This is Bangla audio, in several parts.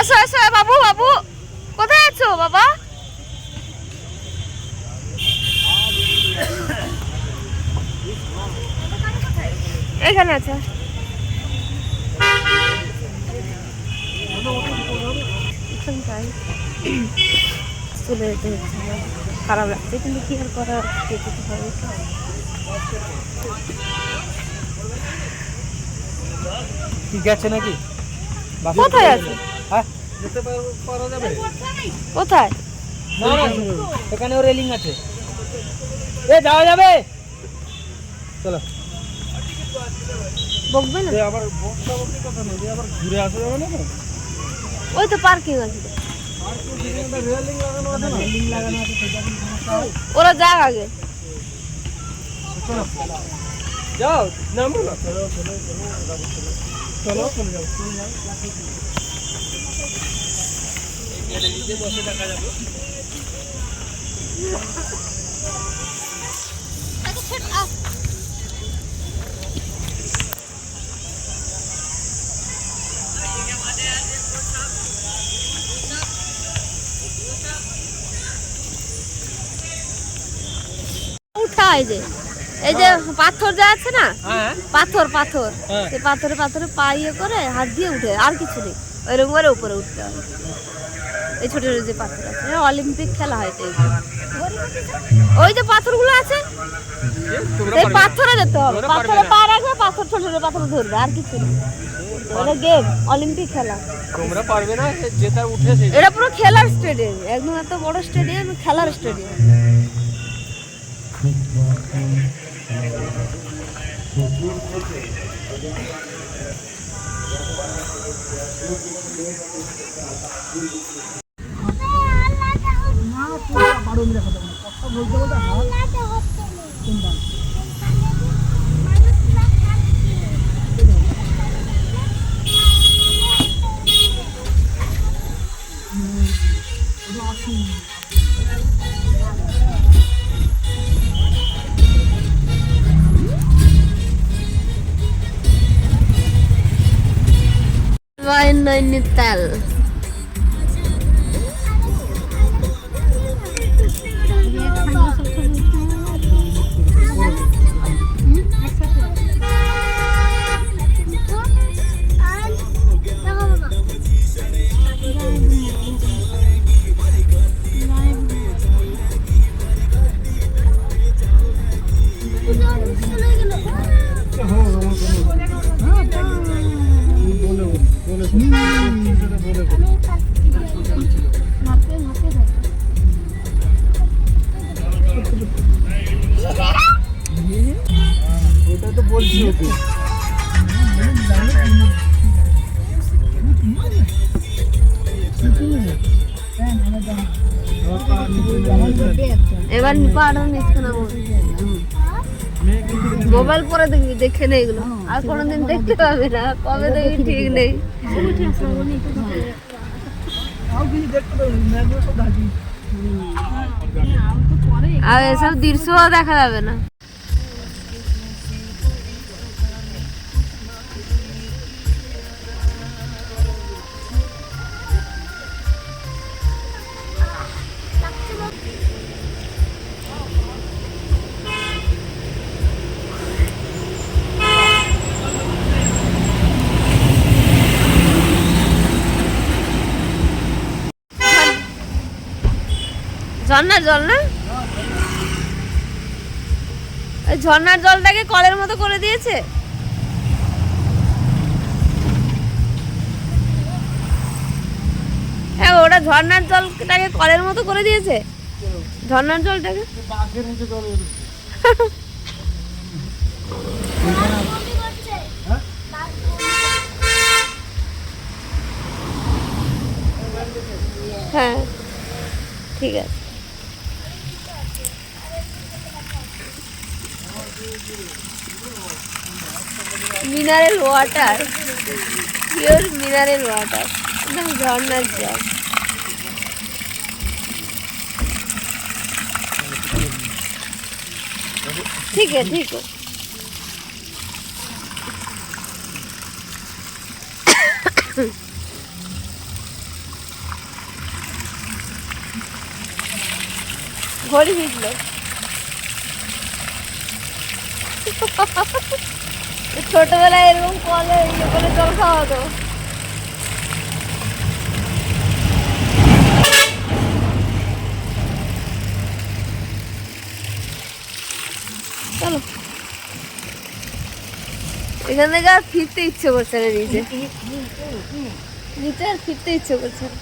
আসো আসো বাবু বাবু, কোথায় আছো বাবা? এখানে আছে। চলে যেতে হচ্ছে, খারাপ লাগছে কিন্তু কি আর করার, যেতে তো হবে। ঠিক আছে নাকি? কোথায় আছে? হ্যাঁ যেতে পারা যাবে। কোথায়? না না, এখানেও রেলিং আছে। এ যাওয়া যাবে, চলো। বকবে না আবার বকটা বকতে কথা নেই, আবার ঘুরে আসা যাবে না। ওই তো পার্কিং আছে, রেলিং লাগানো আছে না, রেলিং লাগানো আছে, ওরা যাক আগে। চলো যাও, নামো না, চলো চলো চলো চলে যাও। এই বসে দেখা যাবে। উঠায় যে এই যে পাথর যা আছে না, হ্যাঁ পাথর পাথর, হ্যাঁ। সেই পাথরে পাথরে পা ইয়ে করে হাত দিয়ে উঠে, আর কিছু নেই, ওইরকম করে উপরে উঠতে হবে। এই ছোট ছোট যে পাথর আছে, অলিম্পিক খেলা হয় তো এইগুলো। ওই যে পাথরগুলো আছে, এই পাথরে যেতে হবে, পাথরে পা রাখবে, পাথর ছোট ছোট পাথর ধরবে, আর কিছু নেই। ওটা গেম, অলিম্পিক খেলা। তোমরা পারবে না, যেটা উঠেছে এটা পুরো খেলার স্টেডিয়াম, একদম এত বড় স্টেডিয়াম, খেলার স্টেডিয়াম। নৈনিতাল ওটা তো বলছি ওকে। এবার মোবাইল পরে দেখবি, দেখে নেই এগুলো, আর কোনোদিন দেখতে পাবি না, কবে দেখবি ঠিক নেই। আর এসব দৃশ্য দেখা যাবে না। ঝর্ণার জল না, ওই ঝর্ণার জলটাকে কলের মতো করে দিয়েছে। হ্যাঁ, ওটা ঝর্ণার জলটাকে কলের মতো করে দিয়েছে, ঝর্ণার জলটাকে। হ্যাঁ ঠিক আছে। Mineral water, pure mineral water, একদম ঝর্ণার জল। ঠিক আছে, ঠিক আছে। ঘড়ি ভিজলো। ছোটবেলায় এরকম কলে ইয়ে করে জল খাওয়া হতো। চলো, এখান থেকে আর ফিরতে ইচ্ছে করছে না, নিচে নিচে আর ফিরতে ইচ্ছে করছে না।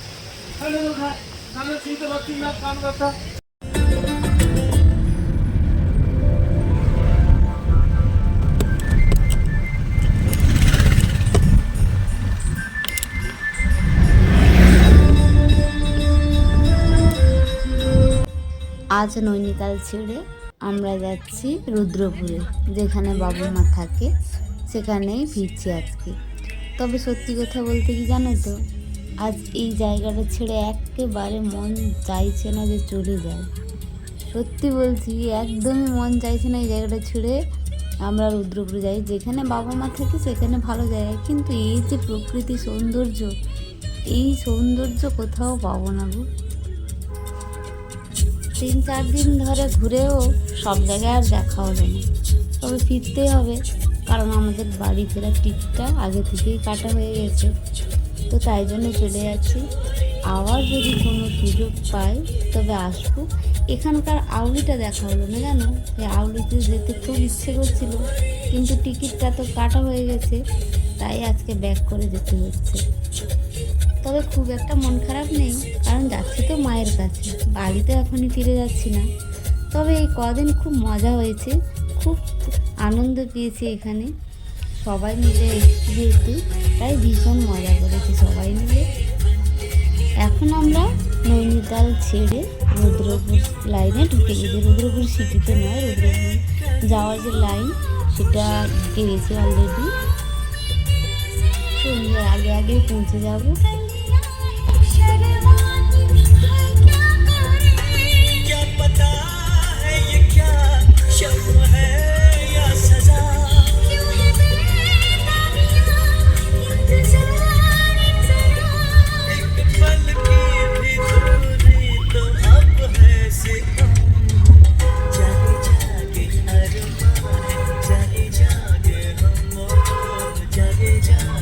আজ নৈনিতাল ছেড়ে আমরা যাচ্ছি রুদ্রপুরে, যেখানে বাবু মা থাকে, সেখানেই ফিরছি আজকে। তবে সত্যি কথা বলতে কি জানো তো, আজ এই জায়গাটা ছেড়ে একেবারে মন চাইছে না যে চলে যায়। সত্যি বলছি, একদমই মন চাইছে না এই জায়গাটা ছেড়ে আমরা রুদ্রপুরে যাই। যেখানে বাবা মা থাকে সেখানে ভালো জায়গা, কিন্তু এই যে প্রকৃতি সৌন্দর্য, এই সৌন্দর্য কোথাও পাবো না গো। 3-4 দিন ধরে ঘুরেও সব জায়গায় আর দেখা হলো না। তবে ফিরতেই হবে, কারণ আমাদের বাড়ি ফেরার টিকিটটা আগে থেকেই কাটা হয়ে গেছে। তো তাই জন্য চলে যাচ্ছি। আবার যদি কোনো সুযোগ পাই তবে আসবো। এখানকার আউলিটা দেখা হলো না, জানো, এই আউলিতে যেতে খুব ইচ্ছে করছিল, কিন্তু টিকিটটা তো কাটা হয়ে গেছে, তাই আজকে ব্যাক করে যেতে হচ্ছে। তবে খুব একটা মন খারাপ নেই, কারণ যাচ্ছি তো মায়ের কাছে, বাড়িতে এখনই ফিরে যাচ্ছি না। তবে এই কদিন খুব মজা হয়েছে, খুব আনন্দ পেয়েছি এখানে সবাই মিলে যেহেতু, তাই ভীষণ মজা করেছি সবাই মিলে। এখন আমরা নৈনিতাল ছেড়ে রুদ্রপুর লাইনে ঢুকে গেছি। রুদ্রপুর সিটিতে নয়, রুদ্রপুর যাওয়ার যে লাইন সেটা ঢুকে গেছি অলরেডি। সন্ধ্যার আগে আগে পৌঁছে যাবো। जागे हम जागे